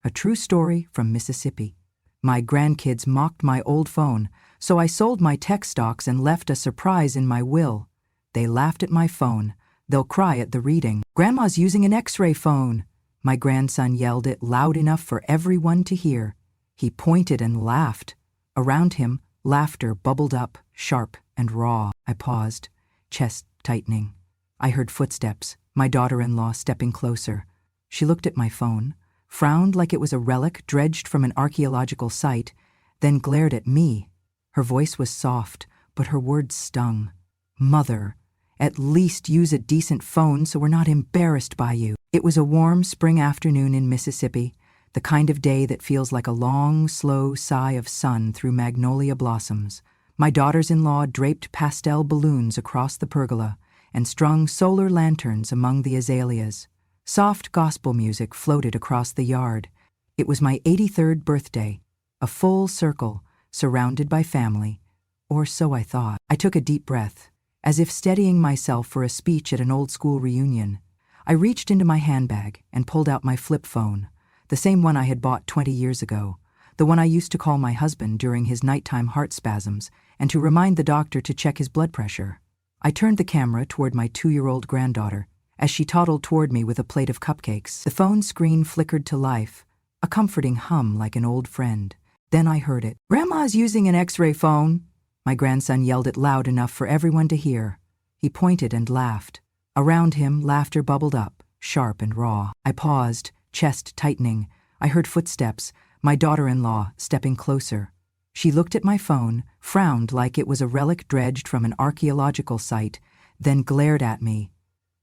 A true story from Mississippi. My grandkids mocked my old phone, so I sold my tech stocks and left a surprise in my will. They laughed at my phone. They'll cry at the reading. Grandma's using an X-ray phone. My grandson yelled it loud enough for everyone to hear. He pointed and laughed. Around him, laughter bubbled up, sharp and raw. I paused, chest tightening. I heard footsteps, my daughter-in-law stepping closer. She looked at my phone, frowned like it was a relic dredged from an archaeological site, then glared at me. Her voice was soft, but her words stung. "Mother, at least use a decent phone so we're not embarrassed by you." It was a warm spring afternoon in Mississippi, the kind of day that feels like a long, slow sigh of sun through magnolia blossoms. My daughters-in-law draped pastel balloons across the pergola and strung solar lanterns among the azaleas. Soft gospel music floated across the yard. It was my 83rd birthday, a full circle, surrounded by family. Or so I thought. I took a deep breath, as if steadying myself for a speech at an old school reunion. I reached into my handbag and pulled out my flip phone, the same one I had bought 20 years ago, the one I used to call my husband during his nighttime heart spasms and to remind the doctor to check his blood pressure. I turned the camera toward my 2-year-old granddaughter as she toddled toward me with a plate of cupcakes. The phone screen flickered to life, a comforting hum like an old friend. Then I heard it. "Grandma's using an X-ray phone." My grandson yelled it loud enough for everyone to hear. He pointed and laughed. Around him, laughter bubbled up, sharp and raw. I paused, chest tightening. I heard footsteps, my daughter-in-law stepping closer. She looked at my phone, frowned like it was a relic dredged from an archaeological site, then glared at me.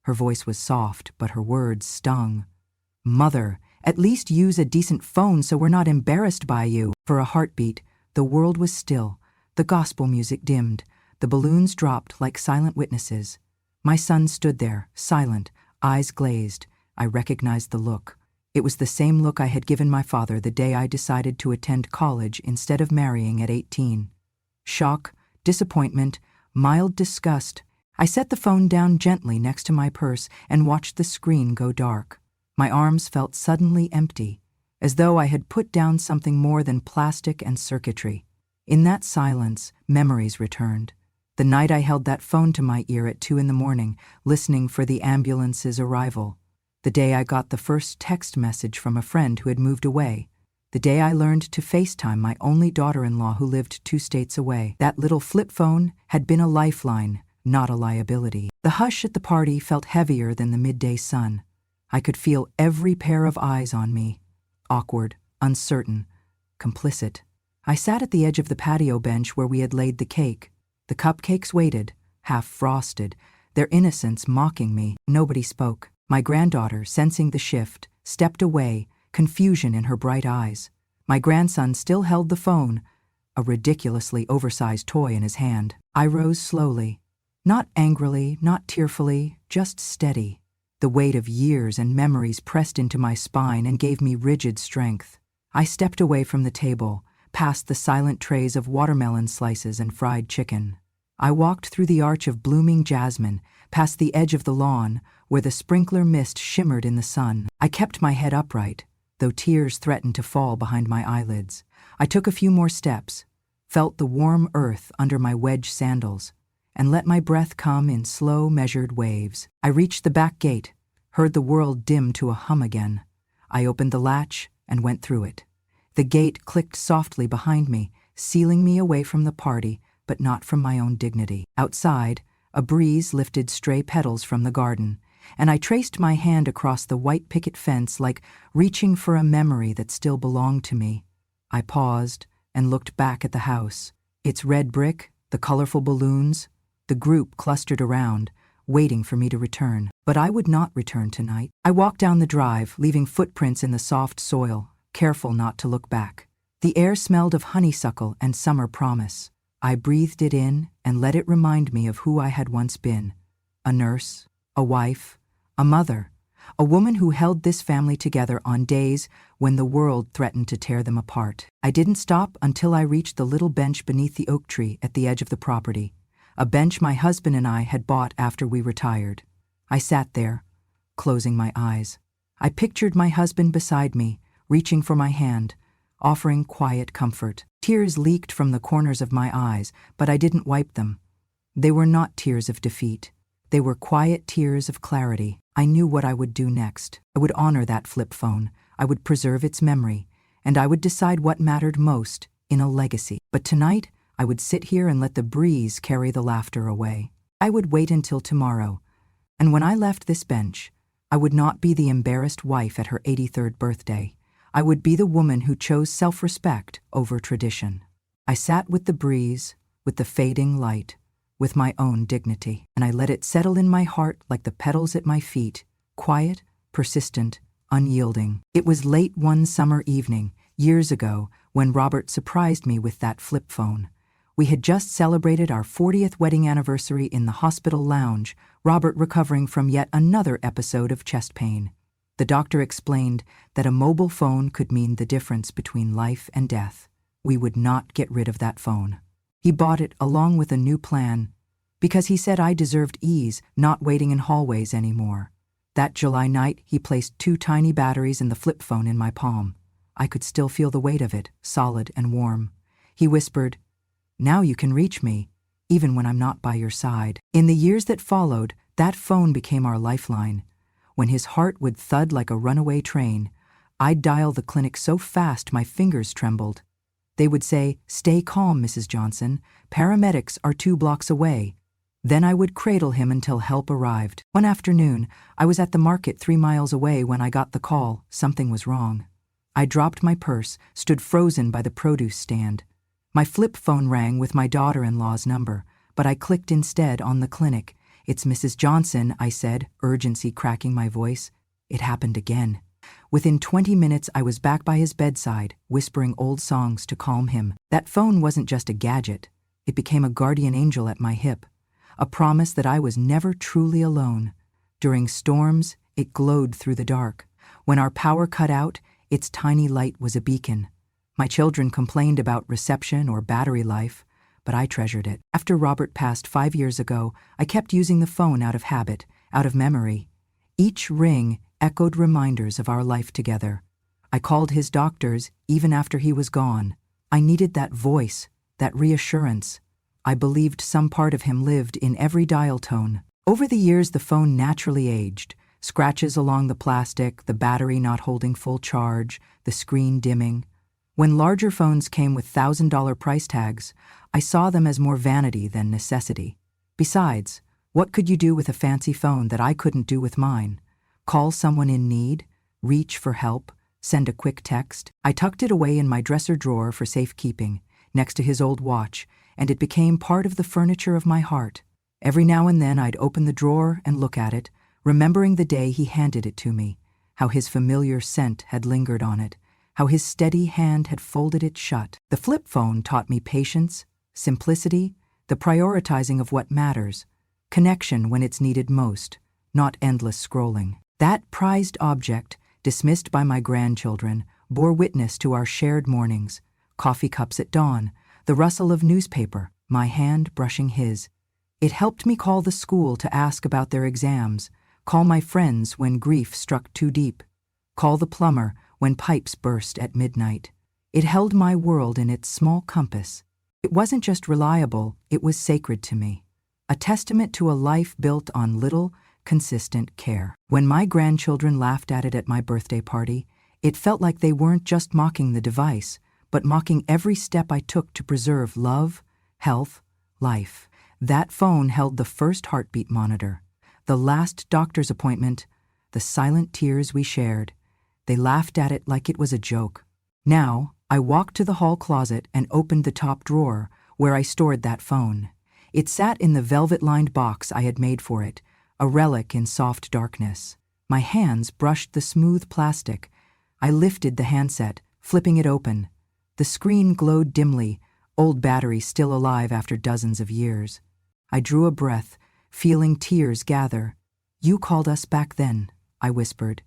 Her voice was soft, but her words stung. "Mother, at least use a decent phone so we're not embarrassed by you." For a heartbeat, the world was still. The gospel music dimmed. The balloons dropped like silent witnesses. My son stood there, silent, eyes glazed. I recognized the look. It was the same look I had given my father the day I decided to attend college instead of marrying at 18. Shock, disappointment, mild disgust. I set the phone down gently next to my purse and watched the screen go dark. My arms felt suddenly empty, as though I had put down something more than plastic and circuitry. In that silence, memories returned. The night I held that phone to my ear at 2 a.m, listening for the ambulance's arrival. The day I got the first text message from a friend who had moved away. The day I learned to FaceTime my only daughter-in-law who lived 2 states away. That little flip phone had been a lifeline, not a liability. The hush at the party felt heavier than the midday sun. I could feel every pair of eyes on me. Awkward, uncertain, complicit. I sat at the edge of the patio bench where we had laid the cake. The cupcakes waited, half frosted, their innocence mocking me. Nobody spoke. My granddaughter, sensing the shift, stepped away, confusion in her bright eyes. My grandson still held the phone, a ridiculously oversized toy in his hand. I rose slowly. Not angrily, not tearfully, just steady. The weight of years and memories pressed into my spine and gave me rigid strength. I stepped away from the table, past the silent trays of watermelon slices and fried chicken. I walked through the arch of blooming jasmine, past the edge of the lawn, where the sprinkler mist shimmered in the sun. I kept my head upright, though tears threatened to fall behind my eyelids. I took a few more steps, felt the warm earth under my wedge sandals, and let my breath come in slow, measured waves. I reached the back gate, heard the world dim to a hum again. I opened the latch and went through it. The gate clicked softly behind me, sealing me away from the party, but not from my own dignity. Outside, a breeze lifted stray petals from the garden, and I traced my hand across the white picket fence like reaching for a memory that still belonged to me. I paused and looked back at the house. Its red brick, the colorful balloons, the group clustered around, waiting for me to return. But I would not return tonight. I walked down the drive, leaving footprints in the soft soil, careful not to look back. The air smelled of honeysuckle and summer promise. I breathed it in and let it remind me of who I had once been. A nurse, a wife, a mother, a woman who held this family together on days when the world threatened to tear them apart. I didn't stop until I reached the little bench beneath the oak tree at the edge of the property, a bench my husband and I had bought after we retired. I sat there, closing my eyes. I pictured my husband beside me, reaching for my hand, offering quiet comfort. Tears leaked from the corners of my eyes, but I didn't wipe them. They were not tears of defeat. They were quiet tears of clarity. I knew what I would do next. I would honor that flip phone. I would preserve its memory, and I would decide what mattered most in a legacy. But tonight, I would sit here and let the breeze carry the laughter away. I would wait until tomorrow, and when I left this bench, I would not be the embarrassed wife at her 83rd birthday. I would be the woman who chose self-respect over tradition. I sat with the breeze, with the fading light, with my own dignity, and I let it settle in my heart like the petals at my feet, quiet, persistent, unyielding. It was late one summer evening, years ago, when Robert surprised me with that flip phone. We had just celebrated our 40th wedding anniversary in the hospital lounge, Robert recovering from yet another episode of chest pain. The doctor explained that a mobile phone could mean the difference between life and death. We would not get rid of that phone. He bought it along with a new plan, because he said I deserved ease, not waiting in hallways anymore. That July night, he placed 2 tiny batteries in the flip phone in my palm. I could still feel the weight of it, solid and warm. He whispered, "Now you can reach me, even when I'm not by your side." In the years that followed, that phone became our lifeline. When his heart would thud like a runaway train, I'd dial the clinic so fast my fingers trembled. They would say, "Stay calm, Mrs. Johnson. Paramedics are 2 blocks away." Then I would cradle him until help arrived. One afternoon, I was at the market 3 miles away when I got the call. Something was wrong. I dropped my purse, stood frozen by the produce stand. My flip phone rang with my daughter-in-law's number, but I clicked instead on the clinic. "It's Mrs. Johnson," I said, urgency cracking my voice. It happened again. Within 20 minutes, I was back by his bedside, whispering old songs to calm him. That phone wasn't just a gadget. It became a guardian angel at my hip, a promise that I was never truly alone. During storms, it glowed through the dark. When our power cut out, its tiny light was a beacon. My children complained about reception or battery life, but I treasured it. After Robert passed 5 years ago, I kept using the phone out of habit, out of memory. Each ring echoed reminders of our life together. I called his doctors even after he was gone. I needed that voice, that reassurance. I believed some part of him lived in every dial tone. Over the years, the phone naturally aged. Scratches along the plastic, the battery not holding full charge, the screen dimming. When larger phones came with $1,000 price tags, I saw them as more vanity than necessity. Besides, what could you do with a fancy phone that I couldn't do with mine? Call someone in need? Reach for help? Send a quick text? I tucked it away in my dresser drawer for safekeeping, next to his old watch, and it became part of the furniture of my heart. Every now and then I'd open the drawer and look at it, remembering the day he handed it to me, how his familiar scent had lingered on it, how his steady hand had folded it shut. The flip phone taught me patience, simplicity, the prioritizing of what matters, connection when it's needed most, not endless scrolling. That prized object, dismissed by my grandchildren, bore witness to our shared mornings, coffee cups at dawn, the rustle of newspaper, my hand brushing his. It helped me call the school to ask about their exams, call my friends when grief struck too deep, call the plumber when pipes burst at midnight. It held my world in its small compass. It wasn't just reliable, it was sacred to me, a testament to a life built on little, consistent care. When my grandchildren laughed at it at my birthday party, it felt like they weren't just mocking the device, but mocking every step I took to preserve love, health, life. That phone held the first heartbeat monitor, the last doctor's appointment, the silent tears we shared. They laughed at it like it was a joke. Now, I walked to the hall closet and opened the top drawer, where I stored that phone. It sat in the velvet-lined box I had made for it, a relic in soft darkness. My hands brushed the smooth plastic. I lifted the handset, flipping it open. The screen glowed dimly, old battery still alive after dozens of years. I drew a breath, feeling tears gather. "You called us back then," I whispered.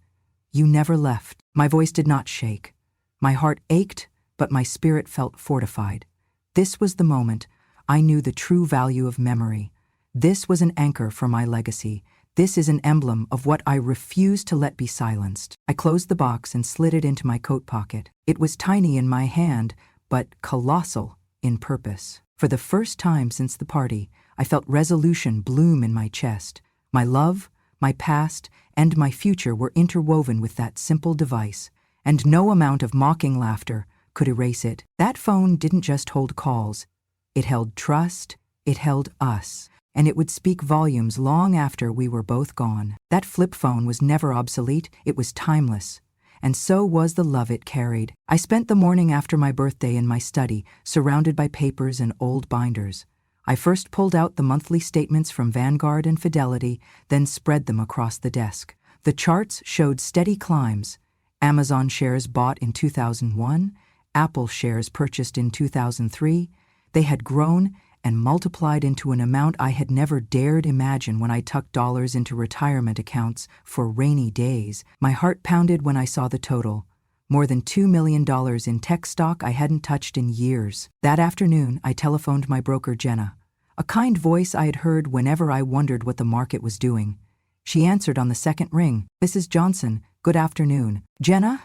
"You never left." My voice did not shake. My heart ached, but my spirit felt fortified. This was the moment I knew the true value of memory. This was an anchor for my legacy. This is an emblem of what I refuse to let be silenced. I closed the box and slid it into my coat pocket. It was tiny in my hand, but colossal in purpose. For the first time since the party, I felt resolution bloom in my chest. My love, my past, and my future were interwoven with that simple device, and no amount of mocking laughter could erase it. That phone didn't just hold calls. It held trust, it held us, and it would speak volumes long after we were both gone. That flip phone was never obsolete, it was timeless. And so was the love it carried. I spent the morning after my birthday in my study, surrounded by papers and old binders. I first pulled out the monthly statements from Vanguard and Fidelity, then spread them across the desk. The charts showed steady climbs. Amazon shares bought in 2001, Apple shares purchased in 2003. They had grown and multiplied into an amount I had never dared imagine when I tucked dollars into retirement accounts for rainy days. My heart pounded when I saw the total. More than $2 million in tech stock I hadn't touched in years. That afternoon, I telephoned my broker Jenna, a kind voice I had heard whenever I wondered what the market was doing. She answered on the second ring. "Mrs. Johnson, good afternoon." "Jenna,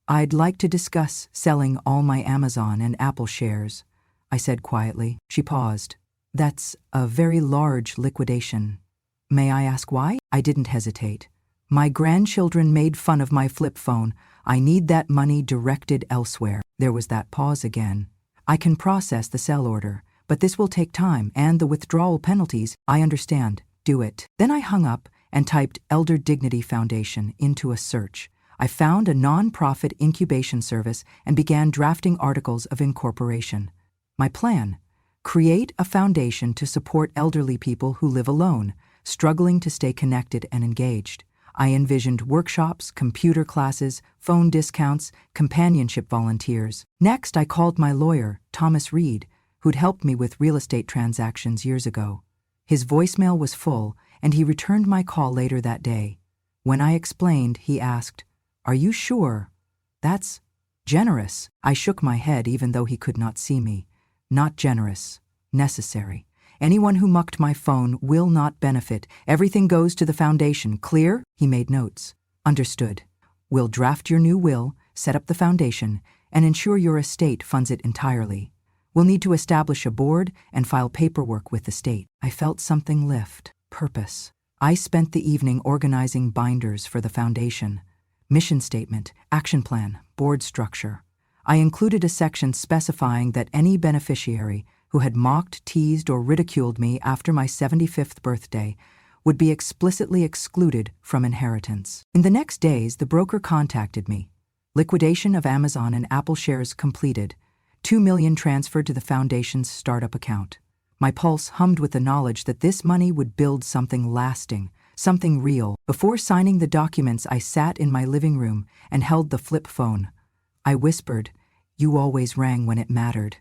I'd like to discuss selling all my Amazon and Apple shares," I said quietly. She paused. "That's a very large liquidation. May I ask why?" I didn't hesitate. "My grandchildren made fun of my flip phone. I need that money directed elsewhere." There was that pause again. "I can process the sell order, but this will take time, and the withdrawal penalties." "I understand. Do it." Then I hung up and typed Elder Dignity Foundation into a search. I found a non-profit incubation service and began drafting articles of incorporation. My plan: create a foundation to support elderly people who live alone, struggling to stay connected and engaged. I envisioned workshops, computer classes, phone discounts, companionship volunteers. Next, I called my lawyer, Thomas Reed, who'd helped me with real estate transactions years ago. His voicemail was full, and he returned my call later that day. When I explained, he asked, "Are you sure? That's generous." I shook my head even though he could not see me. "Not generous. Necessary. Anyone who mucked my phone will not benefit. Everything goes to the foundation. Clear?" He made notes. "Understood. We'll draft your new will, set up the foundation, and ensure your estate funds it entirely. We'll need to establish a board and file paperwork with the state." I felt something lift. Purpose. I spent the evening organizing binders for the foundation. Mission statement, action plan, board structure. I included a section specifying that any beneficiary who had mocked, teased, or ridiculed me after my 75th birthday would be explicitly excluded from inheritance. In the next days, the broker contacted me. Liquidation of Amazon and Apple shares completed. $2 million transferred to the foundation's startup account. My pulse hummed with the knowledge that this money would build something lasting, something real. Before signing the documents, I sat in my living room and held the flip phone. I whispered, "You always rang when it mattered.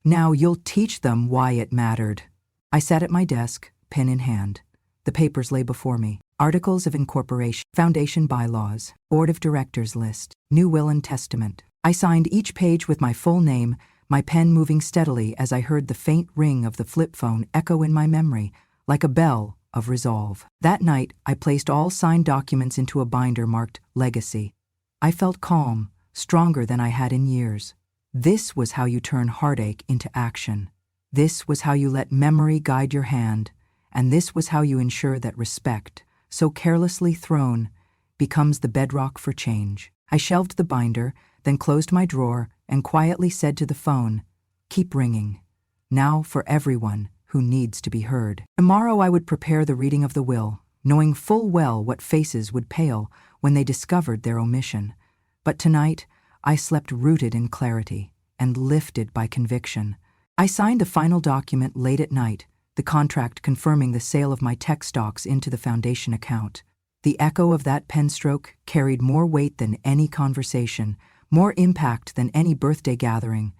Now you'll teach them why it mattered." I sat at my desk, pen in hand. The papers lay before me. Articles of incorporation, foundation bylaws, board of directors list, new will and testament. I signed each page with my full name, my pen moving steadily as I heard the faint ring of the flip phone echo in my memory, like a bell of resolve. That night, I placed all signed documents into a binder marked Legacy. I felt calm, stronger than I had in years. This was how you turn heartache into action. This was how you let memory guide your hand, and this was how you ensure that respect, so carelessly thrown, becomes the bedrock for change. I shelved the binder, then closed my drawer and quietly said to the phone, "Keep ringing. Now for everyone who needs to be heard." Tomorrow I would prepare the reading of the will, knowing full well what faces would pale when they discovered their omission. But tonight, I slept rooted in clarity and lifted by conviction. I signed the final document late at night, the contract confirming the sale of my tech stocks into the foundation account. The echo of that pen stroke carried more weight than any conversation, more impact than any birthday gathering.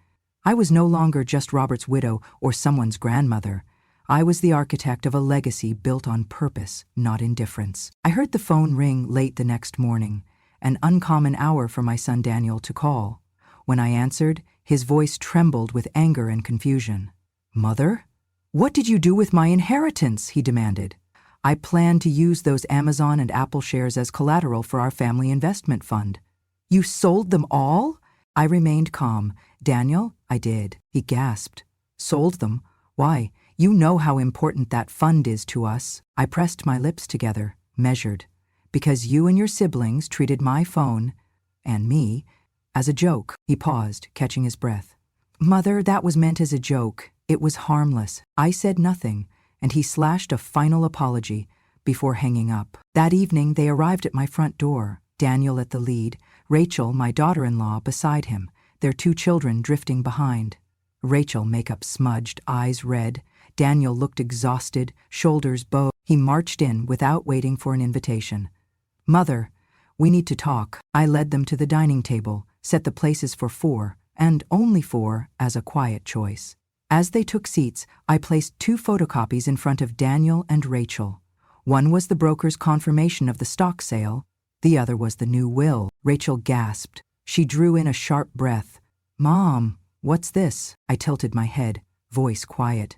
I was no longer just Robert's widow or someone's grandmother. I was the architect of a legacy built on purpose, not indifference. I heard the phone ring late the next morning, an uncommon hour for my son Daniel to call. When I answered, his voice trembled with anger and confusion. "Mother? What did you do with my inheritance?" he demanded. I plan to use those Amazon and Apple shares as collateral for our family investment fund. You sold them all? I remained calm. Daniel, I did. He gasped. Sold them? Why? You know how important that fund is to us. I pressed my lips together, measured. Because you and your siblings treated my phone, and me, as a joke. He paused, catching his breath. Mother, that was meant as a joke. It was harmless. I said nothing, and he slashed a final apology before hanging up. That evening, they arrived at my front door, Daniel at the lead, Rachel, my daughter-in-law, beside him, their 2 children drifting behind. Rachel, makeup smudged, eyes red. Daniel looked exhausted, shoulders bowed. He marched in without waiting for an invitation. Mother, we need to talk. I led them to the dining table, set the places for 4, and only 4, as a quiet choice. As they took seats, I placed 2 photocopies in front of Daniel and Rachel. One was the broker's confirmation of the stock sale. The other was the new will. Rachel gasped. She drew in a sharp breath. Mom, what's this? I tilted my head, voice quiet.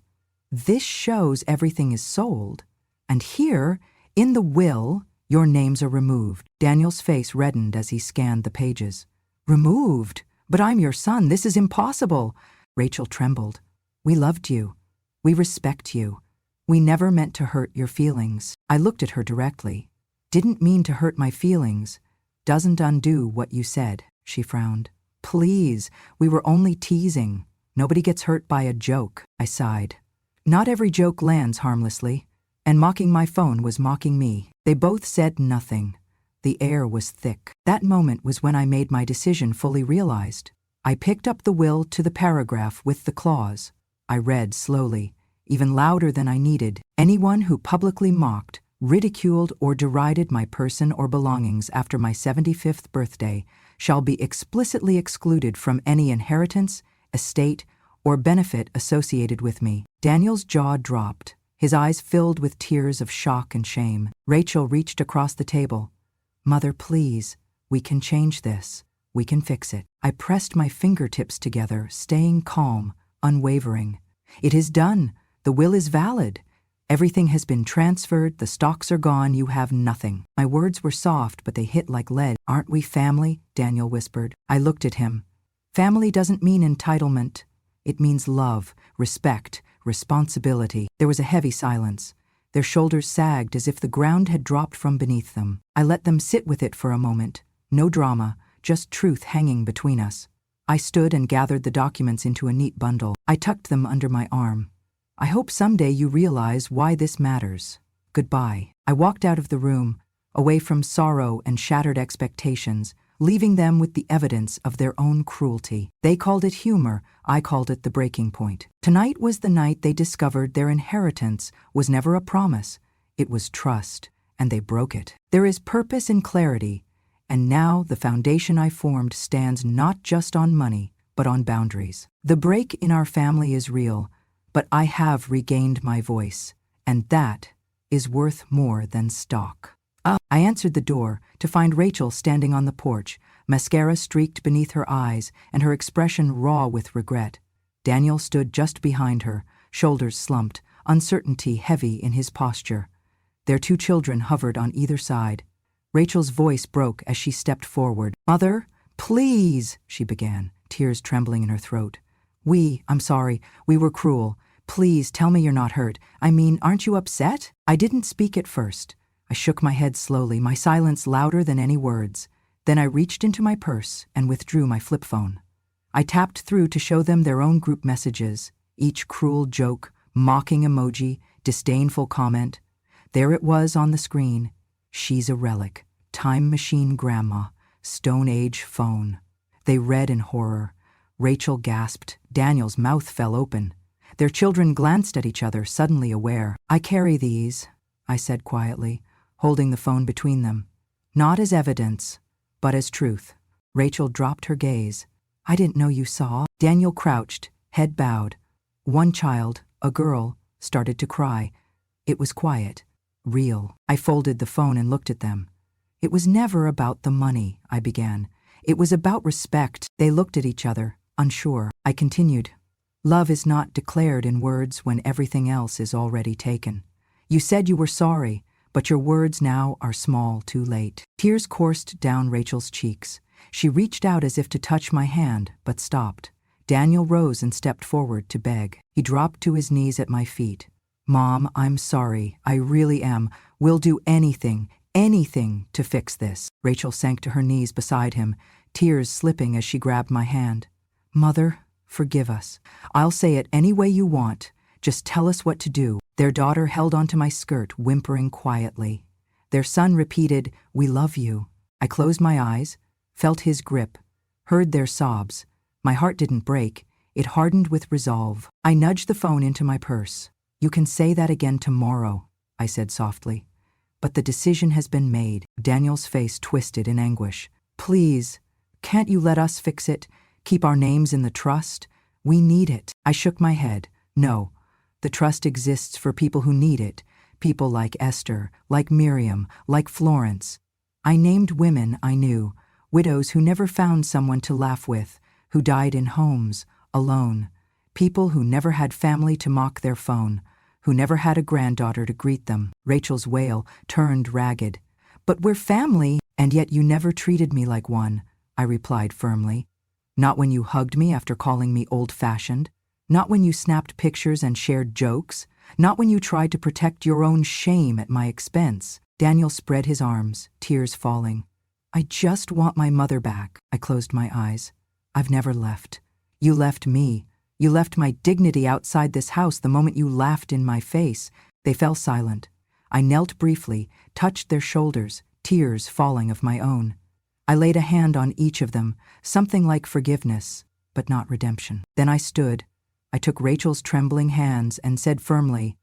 This shows everything is sold. And here, in the will, your names are removed. Daniel's face reddened as he scanned the pages. Removed? But I'm your son. This is impossible. Rachel trembled. We loved you. We respect you. We never meant to hurt your feelings. I looked at her directly. Didn't mean to hurt my feelings. Doesn't undo what you said, she frowned. Please, we were only teasing. Nobody gets hurt by a joke, I sighed. Not every joke lands harmlessly, and mocking my phone was mocking me. They both said nothing. The air was thick. That moment was when I made my decision fully realized. I picked up the will to the paragraph with the clause. I read slowly, even louder than I needed. Anyone who publicly mocked, ridiculed, or derided my person or belongings after my 75th birthday shall be explicitly excluded from any inheritance, estate, or benefit associated with me. Daniel's jaw dropped. His eyes filled with tears of shock and shame. Rachel reached across the table. Mother, please, we can change this. We can fix it. I pressed my fingertips together, staying calm, unwavering. It is done. The will is valid. Everything has been transferred. The stocks are gone. You have nothing. My words were soft, but they hit like lead. Aren't we family? Daniel whispered. I looked at him. Family doesn't mean entitlement. It means love, respect, responsibility. There was a heavy silence. Their shoulders sagged as if the ground had dropped from beneath them. I let them sit with it for a moment. No drama, just truth hanging between us. I stood and gathered the documents into a neat bundle. I tucked them under my arm. I hope someday you realize why this matters. Goodbye. I walked out of the room, away from sorrow and shattered expectations, leaving them with the evidence of their own cruelty. They called it humor. I called it the breaking point. Tonight was the night they discovered their inheritance was never a promise. It was trust, and they broke it. There is purpose in clarity, and now the foundation I formed stands not just on money, but on boundaries. The break in our family is real, but I have regained my voice, and that is worth more than stock. I answered the door to find Rachel standing on the porch, mascara streaked beneath her eyes and her expression raw with regret. Daniel stood just behind her, shoulders slumped, uncertainty heavy in his posture. Their 2 children hovered on either side. Rachel's voice broke as she stepped forward. Mother, please, she began, tears trembling in her throat. I'm sorry, we were cruel. Please tell me you're not hurt. I mean, aren't you upset? I didn't speak at first. I shook my head slowly, my silence louder than any words. Then I reached into my purse and withdrew my flip phone. I tapped through to show them their own group messages, each cruel joke, mocking emoji, disdainful comment. There it was on the screen. She's a relic. Time machine grandma. Stone Age phone. They read in horror. Rachel gasped. Daniel's mouth fell open. Their children glanced at each other, suddenly aware. I carry these, I said quietly, holding the phone between them. Not as evidence, but as truth. Rachel dropped her gaze. I didn't know you saw. Daniel crouched, head bowed. One child, a girl, started to cry. It was quiet, real. I folded the phone and looked at them. It was never about the money, I began. It was about respect. They looked at each other, unsure. I continued. Love is not declared in words when everything else is already taken. You said you were sorry, but your words now are small too late. Tears coursed down Rachel's cheeks. She reached out as if to touch my hand, but stopped. Daniel rose and stepped forward to beg. He dropped to his knees at my feet. Mom, I'm sorry. I really am. We'll do anything to fix this. Rachel sank to her knees beside him, tears slipping as she grabbed my hand. Mother, forgive us. I'll say it any way you want. Just tell us what to do. Their daughter held onto my skirt, whimpering quietly. Their son repeated, "We love you." I closed my eyes, felt his grip, heard their sobs. My heart didn't break, it hardened with resolve. I nudged the phone into my purse. You can say that again tomorrow, I said softly. But the decision has been made. Daniel's face twisted in anguish. Please, can't you let us fix it? Keep our names in the trust? We need it. I shook my head. No, the trust exists for people who need it. People like Esther, like Miriam, like Florence. I named women I knew, widows who never found someone to laugh with, who died in homes, alone. People who never had family to mock their phone, who never had a granddaughter to greet them. Rachel's wail turned ragged. But we're family, and yet you never treated me like one, I replied firmly. Not when you hugged me after calling me old-fashioned. Not when you snapped pictures and shared jokes. Not when you tried to protect your own shame at my expense. Daniel spread his arms, tears falling. I just want my mother back. I closed my eyes. I've never left. You left me. You left my dignity outside this house the moment you laughed in my face. They fell silent. I knelt briefly, touched their shoulders, tears falling of my own. I laid a hand on each of them, something like forgiveness, but not redemption. Then I stood. I took Rachel's trembling hands and said firmly,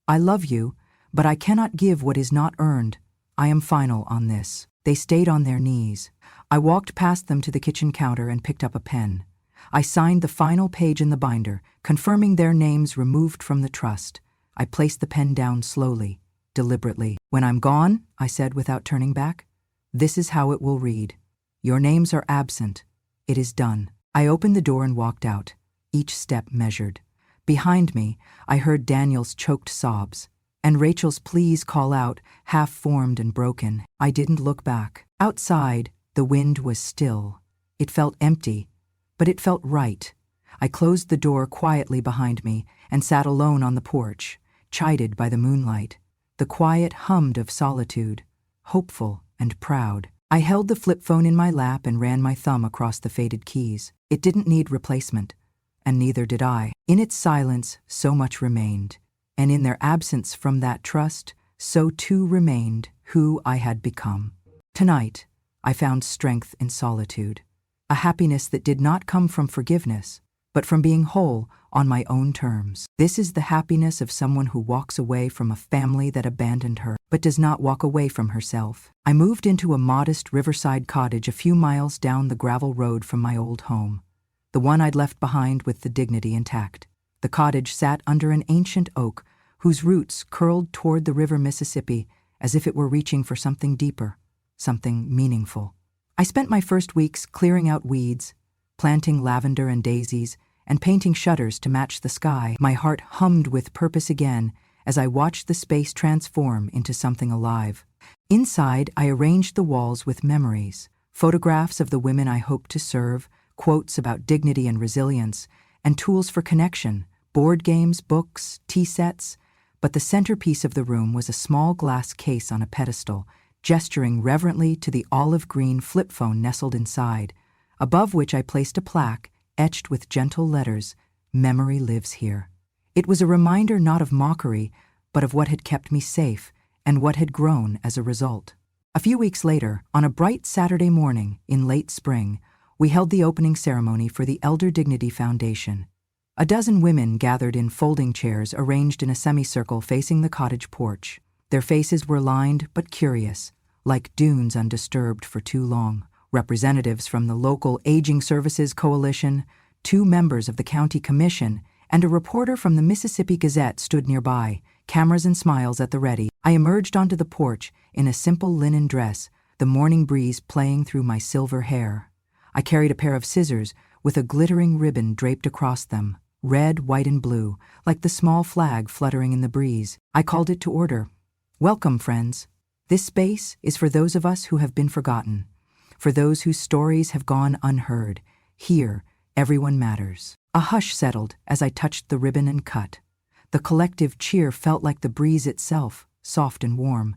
I love you, but I cannot give what is not earned. I am final on this. They stayed on their knees. I walked past them to the kitchen counter and picked up a pen. I signed the final page in the binder, confirming their names removed from the trust. I placed the pen down slowly, deliberately. When I'm gone, I said without turning back, this is how it will read. Your names are absent. It is done. I opened the door and walked out, each step measured. Behind me, I heard Daniel's choked sobs, and Rachel's pleas call out, half-formed and broken. I didn't look back. Outside, the wind was still. It felt empty, but it felt right. I closed the door quietly behind me and sat alone on the porch, chided by the moonlight. The quiet hummed of solitude, hopeful and proud. I held the flip phone in my lap and ran my thumb across the faded keys. It didn't need replacement, and neither did I. In its silence, so much remained, and in their absence from that trust, so too remained who I had become. Tonight, I found strength in solitude, a happiness that did not come from forgiveness, but from being whole on my own terms. This is the happiness of someone who walks away from a family that abandoned her, but does not walk away from herself. I moved into a modest riverside cottage a few miles down the gravel road from my old home, the one I'd left behind with the dignity intact. The cottage sat under an ancient oak whose roots curled toward the river Mississippi as if it were reaching for something deeper, something meaningful. I spent my first weeks clearing out weeds, planting lavender and daisies, and painting shutters to match the sky. My heart hummed with purpose again as I watched the space transform into something alive. Inside, I arranged the walls with memories, photographs of the women I hoped to serve, quotes about dignity and resilience, and tools for connection, board games, books, tea sets. But the centerpiece of the room was a small glass case on a pedestal, gesturing reverently to the olive-green flip phone nestled inside, above which I placed a plaque etched with gentle letters, "Memory lives here." It was a reminder not of mockery, but of what had kept me safe and what had grown as a result. A few weeks later, on a bright Saturday morning in late spring, we held the opening ceremony for the Elder Dignity Foundation. A dozen women gathered in folding chairs arranged in a semicircle facing the cottage porch. Their faces were lined but curious, like dunes undisturbed for too long. Representatives from the local Aging Services Coalition, 2 members of the county commission, and a reporter from the Mississippi Gazette stood nearby, cameras and smiles at the ready. I emerged onto the porch in a simple linen dress, the morning breeze playing through my silver hair. I carried a pair of scissors with a glittering ribbon draped across them, red, white, and blue, like the small flag fluttering in the breeze. I called it to order. Welcome, friends. This space is for those of us who have been forgotten, for those whose stories have gone unheard. Here, everyone matters. A hush settled as I touched the ribbon and cut. The collective cheer felt like the breeze itself, soft and warm.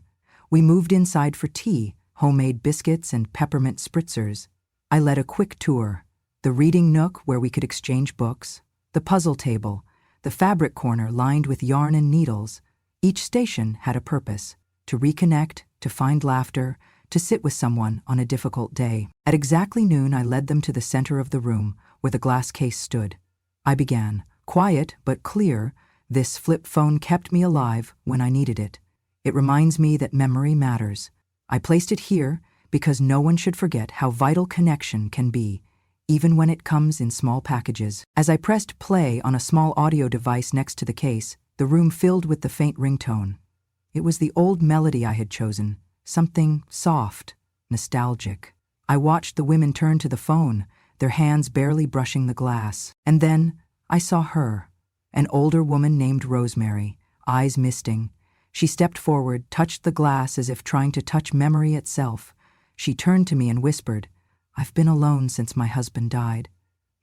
We moved inside for tea, homemade biscuits and peppermint spritzers. I led a quick tour. The reading nook where we could exchange books, the puzzle table, the fabric corner lined with yarn and needles. Each station had a purpose: to reconnect, to find laughter, to sit with someone on a difficult day. At exactly noon, I led them to the center of the room where the glass case stood. I began, quiet but clear. This flip phone kept me alive when I needed it. It reminds me that memory matters. I placed it here because no one should forget how vital connection can be, even when it comes in small packages. As I pressed play on a small audio device next to the case, the room filled with the faint ringtone. It was the old melody I had chosen, something soft, nostalgic. I watched the women turn to the phone, their hands barely brushing the glass. And then I saw her, an older woman named Rosemary, eyes misting. She stepped forward, touched the glass as if trying to touch memory itself. She turned to me and whispered, "I've been alone since my husband died.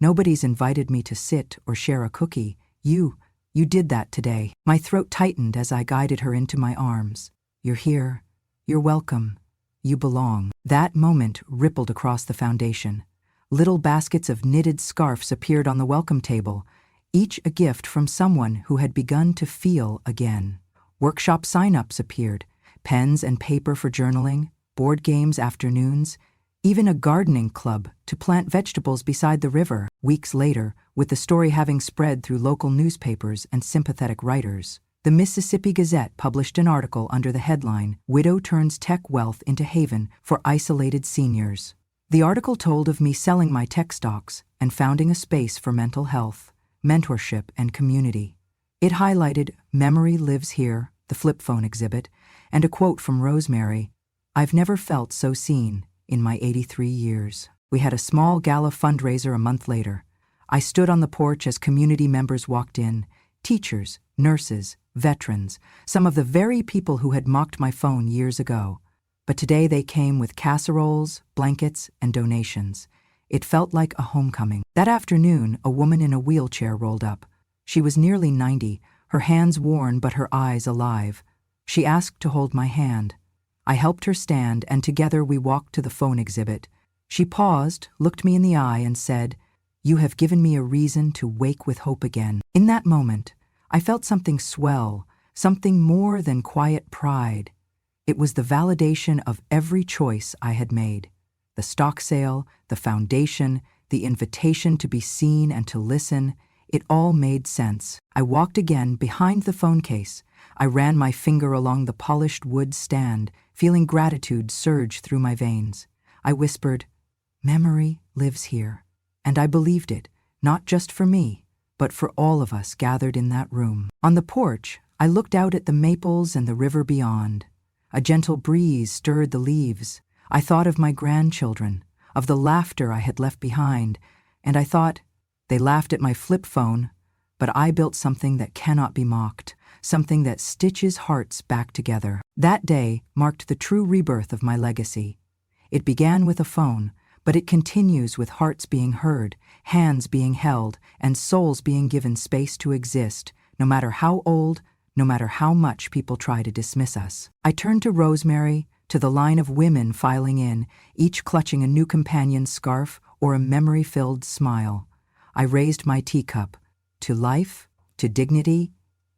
Nobody's invited me to sit or share a cookie. You did that today." My throat tightened as I guided her into my arms. "You're here. You're welcome. You belong." That moment rippled across the foundation. Little baskets of knitted scarfs appeared on the welcome table, each a gift from someone who had begun to feel again. Workshop sign-ups appeared, pens and paper for journaling, board games afternoons, even a gardening club to plant vegetables beside the river. Weeks later, with the story having spread through local newspapers and sympathetic writers, the Mississippi Gazette published an article under the headline, "Widow Turns Tech Wealth into Haven for Isolated Seniors." The article told of me selling my tech stocks and founding a space for mental health, mentorship, and community. It highlighted "Memory Lives Here," the flip phone exhibit, and a quote from Rosemary, "I've never felt so seen in my 83 years." We had a small gala fundraiser a month later. I stood on the porch as community members walked in, teachers, nurses, veterans, some of the very people who had mocked my phone years ago. But today they came with casseroles, blankets, and donations. It felt like a homecoming. That afternoon, a woman in a wheelchair rolled up. She was nearly 90, her hands worn but her eyes alive. She asked to hold my hand. I helped her stand, and together we walked to the phone exhibit. She paused, looked me in the eye, and said, "You have given me a reason to wake with hope again." In that moment, I felt something swell, something more than quiet pride. It was the validation of every choice I had made. The stock sale, the foundation, the invitation to be seen and to listen, it all made sense. I walked again behind the phone case. I ran my finger along the polished wood stand, feeling gratitude surge through my veins. I whispered, "Memory lives here." And I believed it, not just for me, but for all of us gathered in that room. On the porch, I looked out at the maples and the river beyond. A gentle breeze stirred the leaves. I thought of my grandchildren, of the laughter I had left behind, and I thought, they laughed at my flip phone, but I built something that cannot be mocked, something that stitches hearts back together. That day marked the true rebirth of my legacy. It began with a phone, but it continues with hearts being heard, hands being held, and souls being given space to exist, no matter how old, no matter how much people try to dismiss us. I turned to Rosemary, to the line of women filing in, each clutching a new companion's scarf or a memory-filled smile. I raised my teacup, to life, to dignity,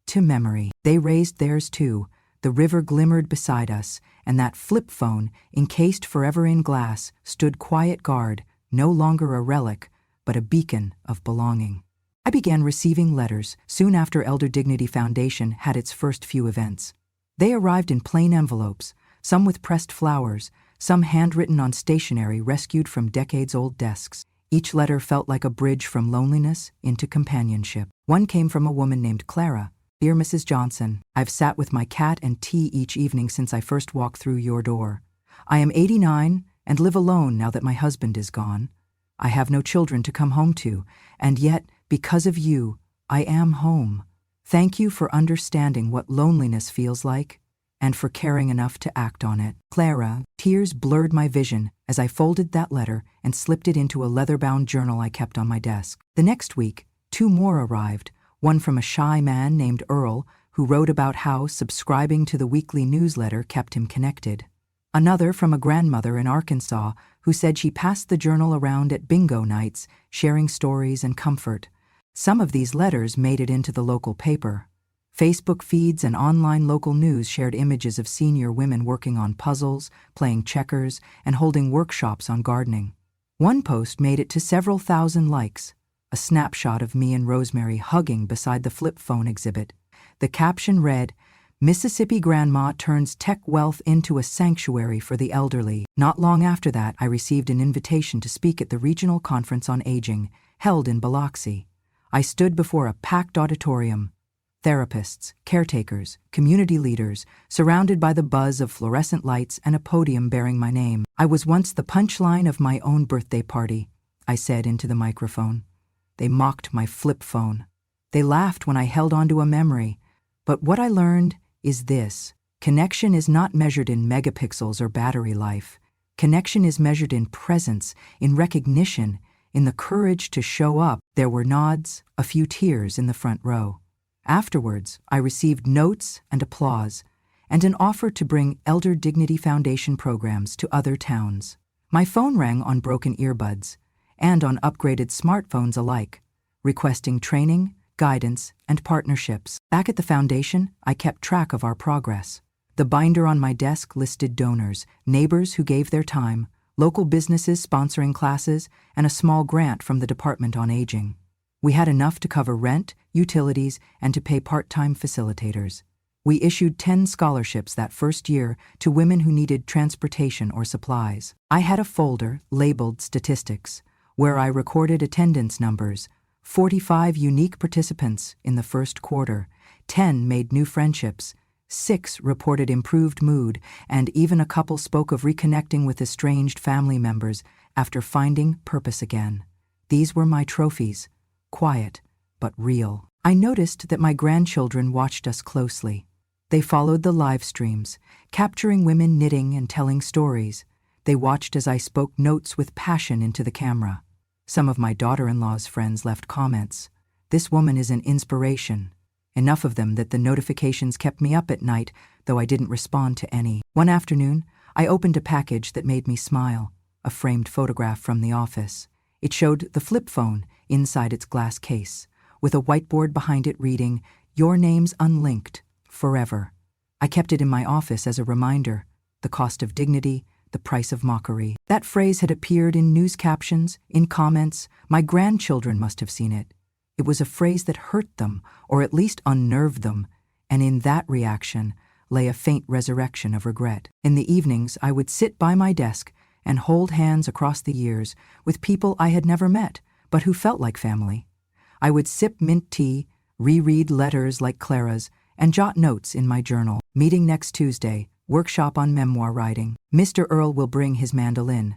to memory. They raised theirs too. The river glimmered beside us, and that flip phone, encased forever in glass, stood quiet guard, no longer a relic, but a beacon of belonging. I began receiving letters soon after Elder Dignity Foundation had its first few events. They arrived in plain envelopes, some with pressed flowers, some handwritten on stationery rescued from decades-old desks. Each letter felt like a bridge from loneliness into companionship. One came from a woman named Clara. "Dear Mrs. Johnson, I've sat with my cat and tea each evening since I first walked through your door. I am 89 and live alone now that my husband is gone. I have no children to come home to, and yet, because of you, I am home. Thank you for understanding what loneliness feels like and for caring enough to act on it. Clara. Tears blurred my vision as I folded that letter and slipped it into a leather-bound journal I kept on my desk. The next week, 2 more arrived, one from a shy man named Earl, who wrote about how subscribing to the weekly newsletter kept him connected. Another from a grandmother in Arkansas who said she passed the journal around at bingo nights, sharing stories and comfort. Some of these letters made it into the local paper. Facebook feeds and online local news shared images of senior women working on puzzles, playing checkers, and holding workshops on gardening. One post made it to several thousand likes, a snapshot of me and Rosemary hugging beside the flip phone exhibit. The caption read, "Mississippi Grandma turns tech wealth into a sanctuary for the elderly." Not long after that, I received an invitation to speak at the Regional Conference on Aging, held in Biloxi. I stood before a packed auditorium. Therapists, caretakers, community leaders, surrounded by the buzz of fluorescent lights and a podium bearing my name. "I was once the punchline of my own birthday party," I said into the microphone. They mocked my flip phone. They laughed when I held onto a memory. But what I learned is this: connection is not measured in megapixels or battery life. Connection is measured in presence, in recognition, in the courage to show up. There were nods, a few tears in the front row. Afterwards, I received notes and applause, and an offer to bring Elder Dignity Foundation programs to other towns. My phone rang on broken earbuds, and on upgraded smartphones alike, requesting training, guidance, and partnerships. Back at the foundation, I kept track of our progress. The binder on my desk listed donors, neighbors who gave their time, local businesses sponsoring classes, and a small grant from the Department on Aging. We had enough to cover rent, utilities, and to pay part-time facilitators. We issued 10 scholarships that first year to women who needed transportation or supplies. I had a folder labeled Statistics, where I recorded attendance numbers: 45 unique participants in the first quarter, 10 made new friendships, 6 reported improved mood, and even a couple spoke of reconnecting with estranged family members after finding purpose again. These were my trophies, quiet but real. I noticed that my grandchildren watched us closely. They followed the live streams, capturing women knitting and telling stories. They watched as I spoke notes with passion into the camera. Some of my daughter-in-law's friends left comments. "This woman is an inspiration." Enough of them that the notifications kept me up at night, though I didn't respond to any. One afternoon, I opened a package that made me smile, a framed photograph from the office. It showed the flip phone inside its glass case, with a whiteboard behind it reading, "Your name's unlinked, forever." I kept it in my office as a reminder: the cost of dignity, the price of mockery. That phrase had appeared in news captions, in comments. My grandchildren must have seen it. It was a phrase that hurt them, or at least unnerved them, and in that reaction lay a faint resurrection of regret. In the evenings, I would sit by my desk and hold hands across the years with people I had never met, but who felt like family. I would sip mint tea, reread letters like Clara's, and jot notes in my journal. Meeting next Tuesday, workshop on memoir writing. Mr. Earl will bring his mandolin.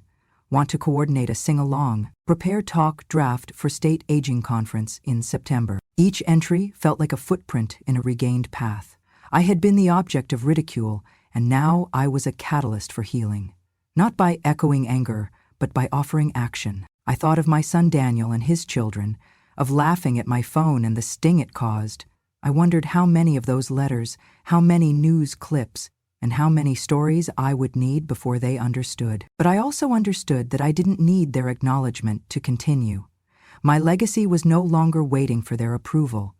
Want to coordinate a sing-along. Prepare talk draft for State Aging Conference in September. Each entry felt like a footprint in a regained path. I had been the object of ridicule, and now I was a catalyst for healing. Not by echoing anger, but by offering action. I thought of my son Daniel and his children, of laughing at my phone and the sting it caused. I wondered how many of those letters, how many news clips, and how many stories I would need before they understood. But I also understood that I didn't need their acknowledgement to continue. My legacy was no longer waiting for their approval.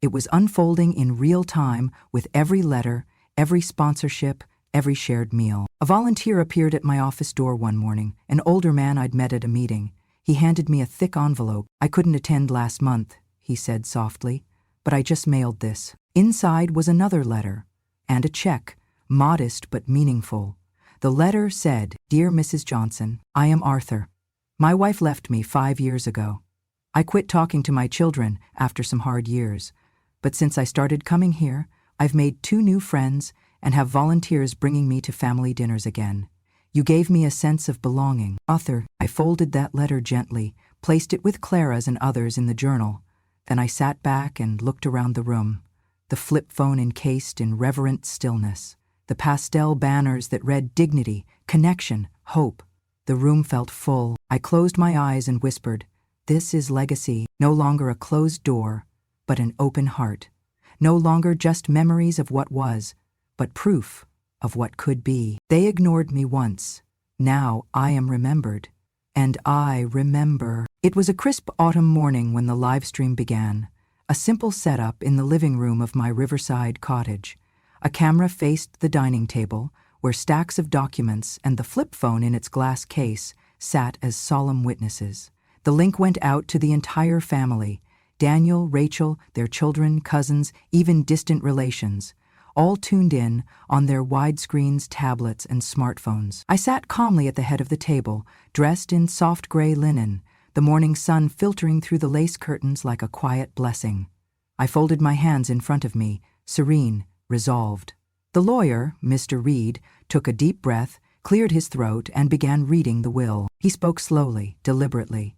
It was unfolding in real time with every letter, every sponsorship, every shared meal. A volunteer appeared at my office door one morning, an older man I'd met at a meeting. He handed me a thick envelope. "I couldn't attend last month," he said softly, "but I just mailed this." Inside was another letter, and a check, modest but meaningful. The letter said, "Dear Mrs. Johnson, I am Arthur. My wife left me 5 years ago. I quit talking to my children after some hard years, but since I started coming here, I've made 2 new friends and have volunteers bringing me to family dinners again. You gave me a sense of belonging." Arthur, I folded that letter gently, placed it with Clara's and others in the journal. Then I sat back and looked around the room, the flip phone encased in reverent stillness, the pastel banners that read dignity, connection, hope. The room felt full. I closed my eyes and whispered, "This is legacy, no longer a closed door, but an open heart. No longer just memories of what was, but proof of what could be." They ignored me once. Now I am remembered. And I remember. It was a crisp autumn morning when the live stream began. A simple setup in the living room of my riverside cottage. A camera faced the dining table, where stacks of documents and the flip phone in its glass case sat as solemn witnesses. The link went out to the entire family: Daniel, Rachel, their children, cousins, even distant relations, all tuned in on their widescreens, tablets, and smartphones. I sat calmly at the head of the table, dressed in soft gray linen, the morning sun filtering through the lace curtains like a quiet blessing. I folded my hands in front of me, serene, resolved. The lawyer, Mr. Reed, took a deep breath, cleared his throat, and began reading the will. He spoke slowly, deliberately.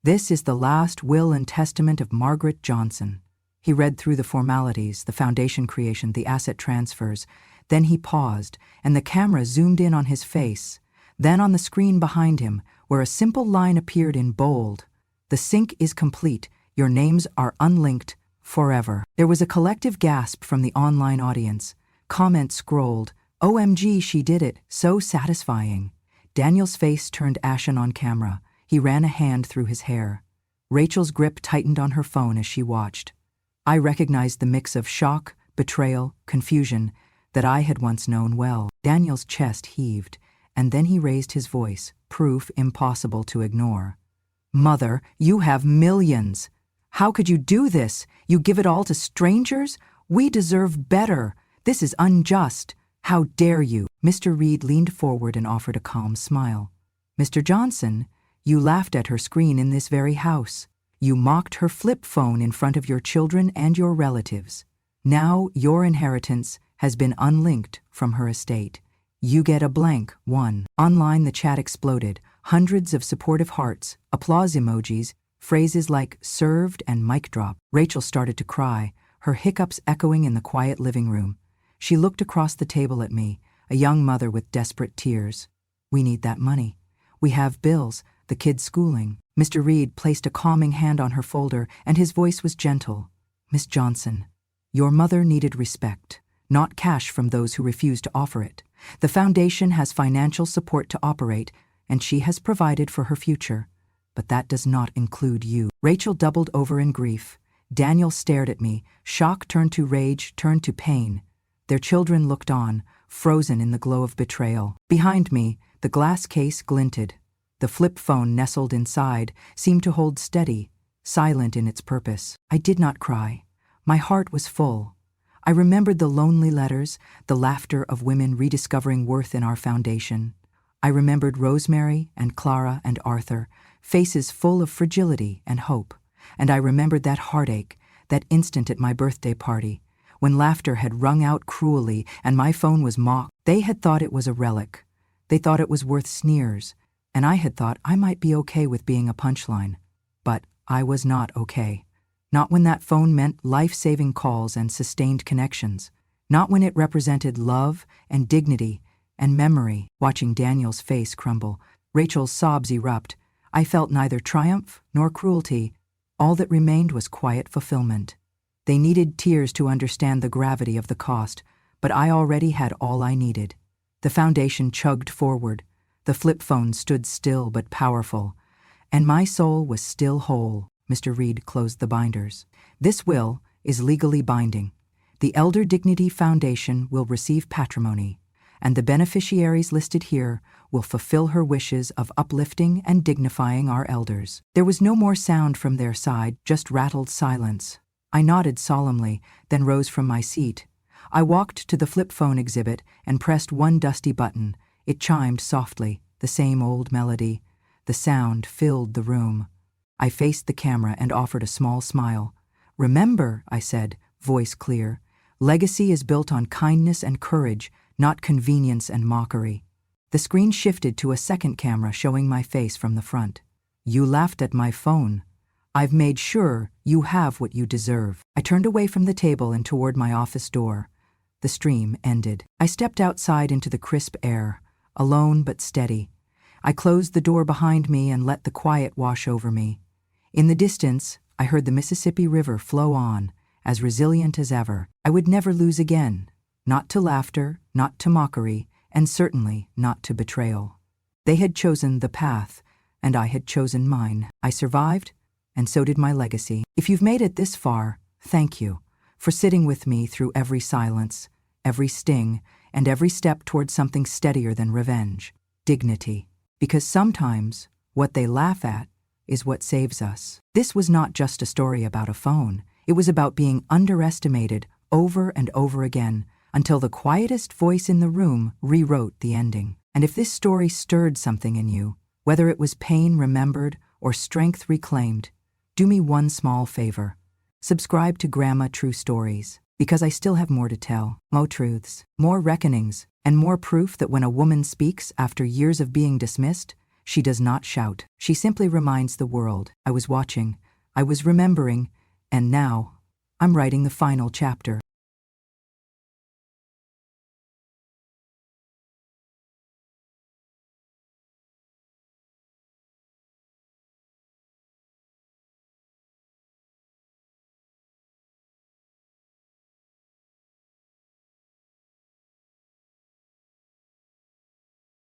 "This is the last will and testament of Margaret Johnson." He read through the formalities, the foundation creation, the asset transfers. Then he paused, and the camera zoomed in on his face. Then on the screen behind him, where a simple line appeared in bold: "The sync is complete. Your names are unlinked forever." There was a collective gasp from the online audience. Comments scrolled. "OMG, she did it. So satisfying." Daniel's face turned ashen on camera. He ran a hand through his hair. Rachel's grip tightened on her phone as she watched. I recognized the mix of shock, betrayal, confusion that I had once known well. Daniel's chest heaved, and then he raised his voice, proof impossible to ignore. "Mother, you have millions. How could you do this? You give it all to strangers? We deserve better. This is unjust. How dare you?" Mr. Reed leaned forward and offered a calm smile. "Mr. Johnson, you laughed at her screen in this very house. You mocked her flip phone in front of your children and your relatives. Now your inheritance has been unlinked from her estate. You get a blank one." Online the chat exploded, hundreds of supportive hearts, applause emojis, phrases like "served" and "mic drop." Rachel started to cry, her hiccups echoing in the quiet living room. She looked across the table at me, a young mother with desperate tears. "We need that money. We have bills, the kids' schooling." Mr. Reed placed a calming hand on her folder, and his voice was gentle. "Miss Johnson, your mother needed respect, not cash from those who refused to offer it. The foundation has financial support to operate, and she has provided for her future. But that does not include you." Rachel doubled over in grief. Daniel stared at me. Shock turned to rage, turned to pain. Their children looked on, frozen in the glow of betrayal. Behind me, the glass case glinted. The flip phone nestled inside seemed to hold steady, silent in its purpose. I did not cry. My heart was full. I remembered the lonely letters, the laughter of women rediscovering worth in our foundation. I remembered Rosemary and Clara and Arthur, faces full of fragility and hope. And I remembered that heartache, that instant at my birthday party, when laughter had rung out cruelly and my phone was mocked. They had thought it was a relic. They thought it was worth sneers. And I had thought I might be okay with being a punchline. But I was not okay. Not when that phone meant life-saving calls and sustained connections. Not when it represented love and dignity and memory. Watching Daniel's face crumble, Rachel's sobs erupt, I felt neither triumph nor cruelty. All that remained was quiet fulfillment. They needed tears to understand the gravity of the cost, but I already had all I needed. The foundation chugged forward. The flip phone stood still but powerful, and my soul was still whole. Mr. Reed closed the binders. "This will is legally binding. The Elder Dignity Foundation will receive patrimony, and the beneficiaries listed here will fulfill her wishes of uplifting and dignifying our elders." There was no more sound from their side, just rattled silence. I nodded solemnly, then rose from my seat. I walked to the flip phone exhibit and pressed one dusty button. It chimed softly, the same old melody. The sound filled the room. I faced the camera and offered a small smile. "Remember," I said, voice clear, "legacy is built on kindness and courage, not convenience and mockery." The screen shifted to a second camera showing my face from the front. "You laughed at my phone. I've made sure You have what you deserve. I turned away from the table and toward my office door. The stream ended. I stepped outside into the crisp air, alone but steady. I closed the door behind me and let the quiet wash over me. In the distance, I heard the Mississippi River flow on, as resilient as ever. I would never lose again. Not to laughter, not to mockery, and certainly not to betrayal. They had chosen the path, and I had chosen mine. I survived, and so did my legacy. If you've made it this far, thank you for sitting with me through every silence, every sting, and every step toward something steadier than revenge. Dignity. Because sometimes, what they laugh at is what saves us. This was not just a story about a phone. It was about being underestimated over and over again until the quietest voice in the room rewrote the ending. And if this story stirred something in you, whether it was pain remembered or strength reclaimed, do me one small favor. Subscribe to Grandma True Stories, because I still have more to tell. More truths, more reckonings, and more proof that when a woman speaks after years of being dismissed, she does not shout. She simply reminds the world, I was watching, I was remembering, and now, I'm writing the final chapter.